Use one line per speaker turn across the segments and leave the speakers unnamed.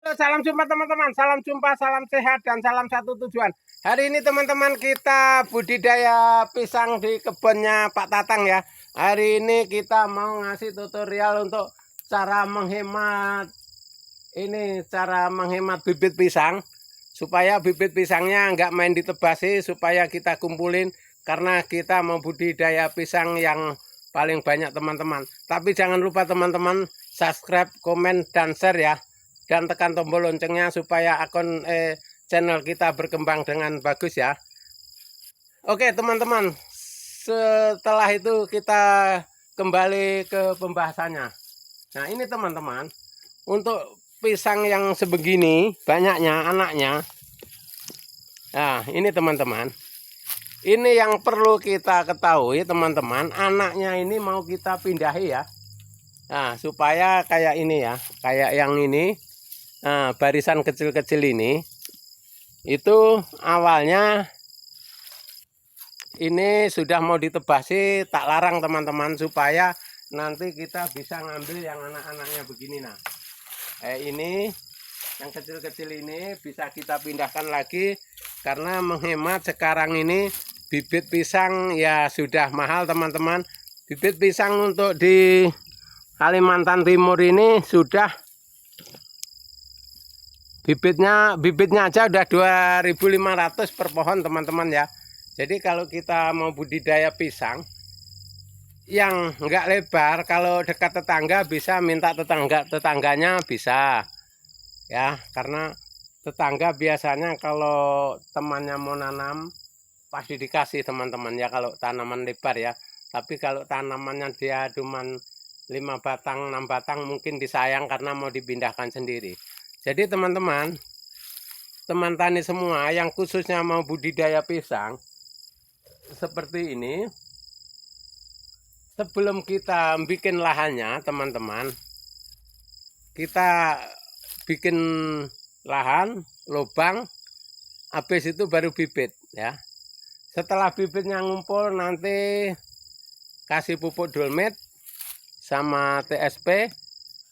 Salam jumpa teman-teman, salam jumpa, salam sehat, dan salam satu tujuan. Hari ini teman-teman kita budidaya pisang di kebunnya Pak Tatang ya. Hari ini kita mau ngasih tutorial untuk cara menghemat bibit pisang. Supaya bibit pisangnya nggak main ditebasi, supaya kita kumpulin. Karena kita mau budidaya pisang yang paling banyak teman-teman. Tapi jangan lupa teman-teman subscribe, komen, dan share ya. Dan tekan tombol loncengnya supaya akun channel kita berkembang dengan bagus ya. Oke teman-teman, setelah itu kita kembali ke pembahasannya. Nah ini teman-teman, untuk pisang yang sebegini banyaknya anaknya. Nah ini teman-teman, ini yang perlu kita ketahui teman-teman, anaknya ini mau kita pindahi ya. Nah supaya kayak ini ya, kayak yang ini. Nah, barisan kecil-kecil ini itu awalnya ini sudah mau ditebasi, tak larang teman-teman, supaya nanti kita bisa ngambil yang anak-anaknya begini. Nah ini yang kecil-kecil ini bisa kita pindahkan lagi, karena menghemat sekarang ini bibit pisang ya sudah mahal teman-teman. Bibit pisang untuk di Kalimantan Timur ini sudah bibitnya aja udah 2.500 per pohon teman-teman ya. Jadi kalau kita mau budidaya pisang yang enggak lebar, kalau dekat tetangga bisa minta tetangganya bisa ya, karena tetangga biasanya kalau temannya mau nanam pasti dikasih teman-teman ya, kalau tanaman lebar ya. Tapi kalau tanamannya dia cuman 5 batang 6 batang mungkin disayang karena mau dipindahkan sendiri. Jadi teman-teman, teman tani semua yang khususnya mau budidaya pisang seperti ini, sebelum kita bikin lahannya teman-teman, kita bikin lahan, lubang, habis itu baru bibit ya. Setelah bibitnya ngumpul nanti kasih pupuk dolmet sama TSP,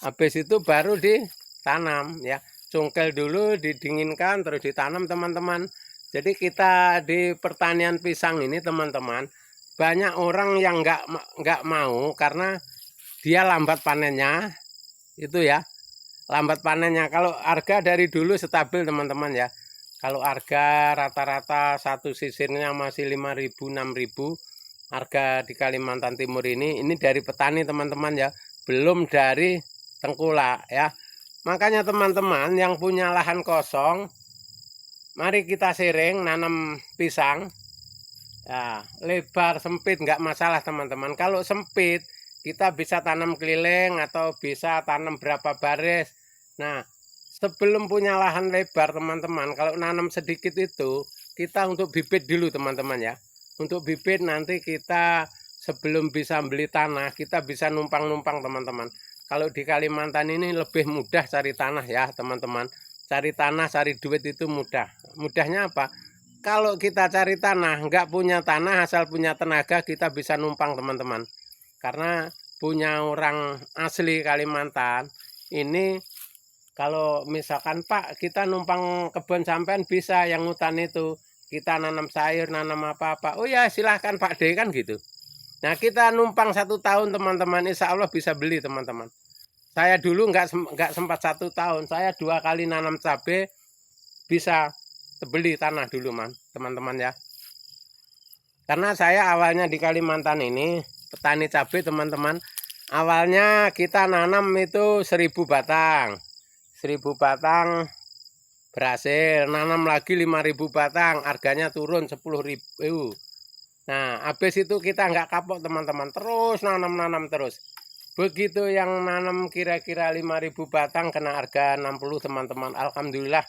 habis itu baru ditanam ya. Congkel dulu, didinginkan, terus ditanam teman-teman. Jadi kita di pertanian pisang ini teman-teman, banyak orang yang nggak mau karena dia lambat panennya itu ya, lambat panennya. Kalau harga dari dulu stabil teman-teman ya, kalau harga rata-rata satu sisirnya masih 5.000 6.000 harga di Kalimantan Timur ini dari petani teman-teman ya, belum dari tengkulak ya. Makanya teman-teman yang punya lahan kosong, mari kita sharing nanam pisang ya. Lebar sempit nggak masalah teman-teman. Kalau sempit kita bisa tanam keliling atau bisa tanam berapa baris. Nah sebelum punya lahan lebar teman-teman, kalau nanam sedikit itu kita untuk bibit dulu teman-teman ya. Untuk bibit nanti kita sebelum bisa beli tanah, kita bisa numpang-numpang teman-teman. Kalau di Kalimantan ini lebih mudah cari tanah ya teman-teman. Cari tanah, cari duit itu mudah. Mudahnya apa? Kalau kita cari tanah, nggak punya tanah, asal punya tenaga, kita bisa numpang teman-teman. Karena punya orang asli Kalimantan, ini kalau misalkan Pak, kita numpang kebun sampean bisa, yang hutan itu. Kita nanam sayur, nanam apa-apa. Oh ya silahkan Pak D kan gitu. Nah kita numpang 1 tahun teman-teman, insya Allah bisa beli teman-teman. Saya dulu nggak sempat 1 tahun, saya 2 kali nanam cabai bisa beli tanah dulu teman-teman ya. Karena saya awalnya di Kalimantan ini petani cabai teman-teman. Awalnya kita nanam itu 1.000 batang, 1.000 batang berhasil, nanam lagi 5.000 batang, harganya turun 10.000. Nah habis itu kita nggak kapok teman-teman, terus nanam terus. Begitu yang nanam kira-kira 5.000 batang kena harga 60 teman-teman. Alhamdulillah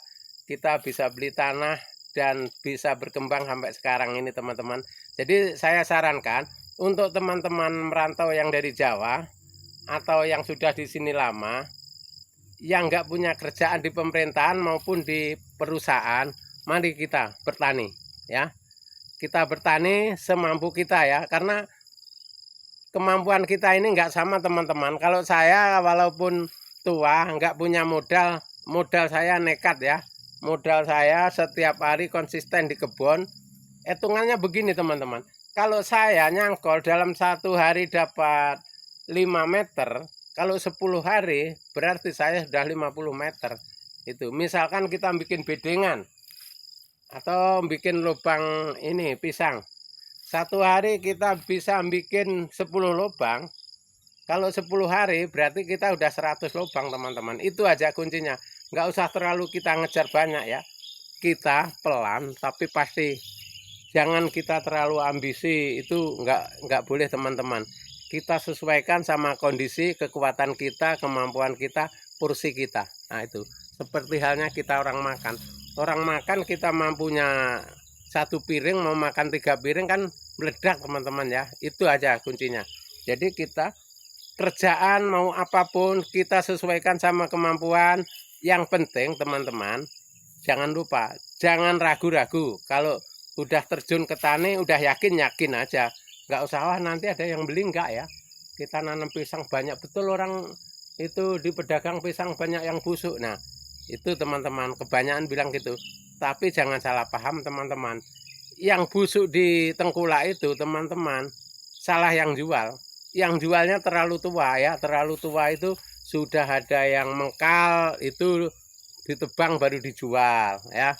kita bisa beli tanah dan bisa berkembang sampai sekarang ini teman-teman. Jadi saya sarankan untuk teman-teman merantau yang dari Jawa atau yang sudah di sini lama, yang nggak punya kerjaan di pemerintahan maupun di perusahaan, mari kita bertani ya. Kita bertani semampu kita ya, karena kemampuan kita ini nggak sama teman-teman. Kalau saya walaupun tua nggak punya modal, modal saya nekat ya. Modal saya setiap hari konsisten di kebun. Hitungannya begini teman-teman. Kalau saya nyangkol dalam 1 hari dapat 5 meter, kalau 10 hari berarti saya sudah 50 meter. Itu misalkan kita bikin bedengan atau bikin lubang ini pisang. 1 hari kita bisa bikin 10 lubang. Kalau 10 hari berarti kita udah 100 lubang teman-teman. Itu aja kuncinya. Nggak usah terlalu kita ngejar banyak ya. Kita pelan tapi pasti. Jangan kita terlalu ambisi, itu nggak boleh teman-teman. Kita sesuaikan sama kondisi, kekuatan kita, kemampuan kita, porsi kita. Nah itu, seperti halnya kita orang makan. Orang makan kita mampunya 1 piring, mau makan 3 piring kan meledak teman-teman ya. Itu aja kuncinya. Jadi kita kerjaan mau apapun kita sesuaikan sama kemampuan. Yang penting teman-teman, jangan lupa, jangan ragu-ragu. Kalau udah terjun ke tani, udah yakin aja. Nggak usah, wah nanti ada yang beli nggak ya. Kita nanam pisang banyak, betul orang itu di pedagang pisang banyak yang busuk. Nah itu teman-teman, kebanyakan bilang gitu. Tapi jangan salah paham teman-teman. Yang busuk di tengkulak itu teman-teman, salah yang jual. Yang jualnya terlalu tua ya, terlalu tua itu sudah ada yang mengkal, itu ditebang baru dijual ya.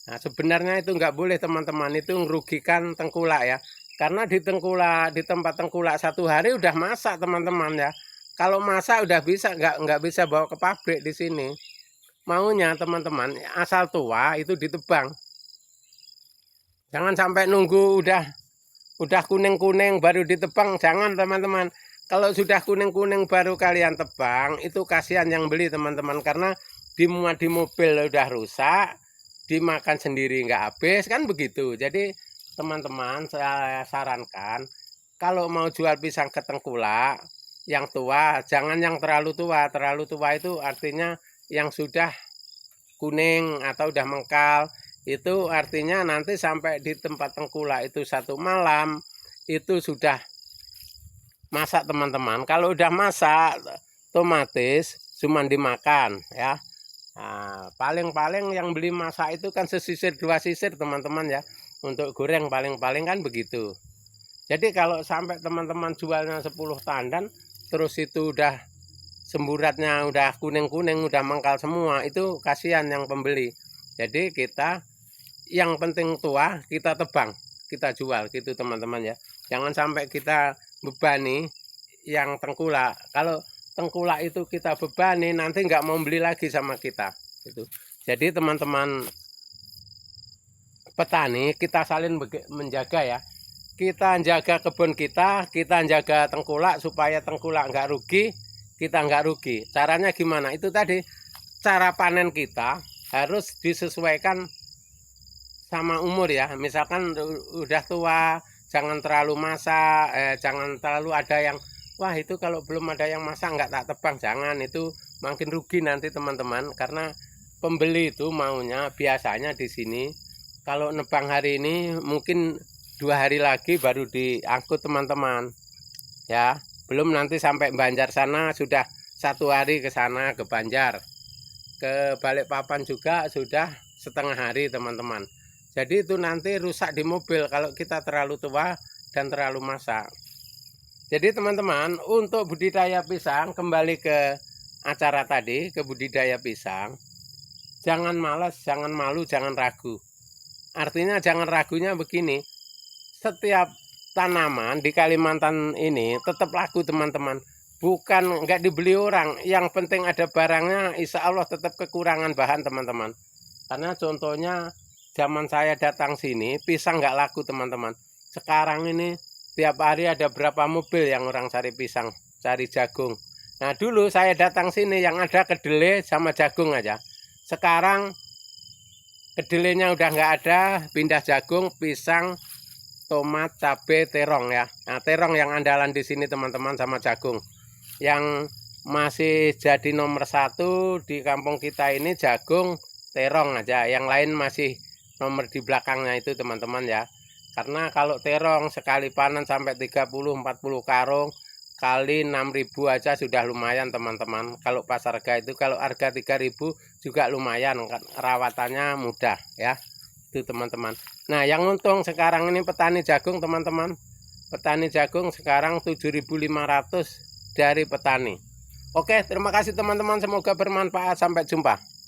Nah, sebenarnya itu nggak boleh teman-teman, itu merugikan tengkulak ya. Karena di tempat tengkulak 1 hari udah masak teman-teman ya. Kalau masak udah bisa, nggak bisa bawa ke pabrik di sini. Maunya teman-teman asal tua itu ditebang. Jangan sampai nunggu udah kuning-kuning baru ditebang, jangan teman-teman. Kalau sudah kuning-kuning baru kalian tebang, itu kasihan yang beli teman-teman. Karena dimuat di mobil udah rusak, dimakan sendiri nggak habis, kan begitu. Jadi teman-teman saya sarankan, kalau mau jual pisang ke tengkulak, yang tua, jangan yang terlalu tua. Terlalu tua itu artinya yang sudah kuning atau udah mengkal. Itu artinya nanti sampai di tempat tengkulak itu 1 malam, itu sudah masak teman-teman. Kalau udah masak otomatis cuma dimakan ya. Nah, paling-paling yang beli masak itu kan sesisir 2 sisir teman-teman ya. Untuk goreng paling-paling kan begitu. Jadi kalau sampai teman-teman jualnya 10 tandan terus itu udah semburatnya udah kuning-kuning, udah mengkal semua, itu kasihan yang pembeli. Jadi kita yang penting tua kita tebang, kita jual gitu teman-teman ya. Jangan sampai kita bebani yang tengkulak. Kalau tengkulak itu kita bebani, nanti nggak mau beli lagi sama kita gitu. Jadi teman-teman petani, kita saling menjaga ya. Kita jaga kebun kita jaga tengkulak supaya tengkulak nggak rugi, kita nggak rugi. Caranya gimana? Itu tadi, cara panen kita harus disesuaikan sama umur ya. Misalkan udah tua, jangan terlalu masak, jangan terlalu ada yang, wah itu kalau belum ada yang masak nggak tak tebang, jangan. Itu makin rugi nanti teman-teman. Karena pembeli itu maunya biasanya di sini, kalau nebang hari ini mungkin 2 hari lagi baru diangkut teman-teman ya. Belum nanti sampai Banjar sana sudah 1 hari ke sana ke Banjar, ke Balikpapan juga sudah setengah hari teman-teman. Jadi itu nanti rusak di mobil kalau kita terlalu tua dan terlalu masak. Jadi teman-teman, untuk budidaya pisang, kembali ke acara tadi, ke budidaya pisang, jangan malas, jangan malu, jangan ragu. Artinya jangan ragunya begini, setiap tanaman di Kalimantan ini tetap laku teman-teman. Bukan nggak dibeli orang, yang penting ada barangnya, insya Allah tetap kekurangan bahan teman-teman. Karena contohnya zaman saya datang sini, pisang nggak laku teman-teman. Sekarang ini tiap hari ada berapa mobil yang orang cari pisang, cari jagung. Nah dulu saya datang sini yang ada kedelai sama jagung aja. Sekarang kedelainya udah nggak ada, pindah jagung, pisang, tomat, cabai, terong ya. Nah terong yang andalan di sini teman-teman sama jagung. Yang masih jadi nomor 1 di kampung kita ini jagung, terong aja. Yang lain masih nomor di belakangnya itu teman-teman ya. Karena kalau terong sekali panen sampai 30-40 karung, kali 6.000 aja sudah lumayan teman-teman. Kalau pas harga itu, kalau harga 3.000 juga lumayan, rawatannya mudah ya. Itu teman-teman. Nah, yang untung sekarang ini petani jagung teman-teman. Petani jagung sekarang 7.500 dari petani. Oke, terima kasih teman-teman, semoga bermanfaat. Sampai jumpa.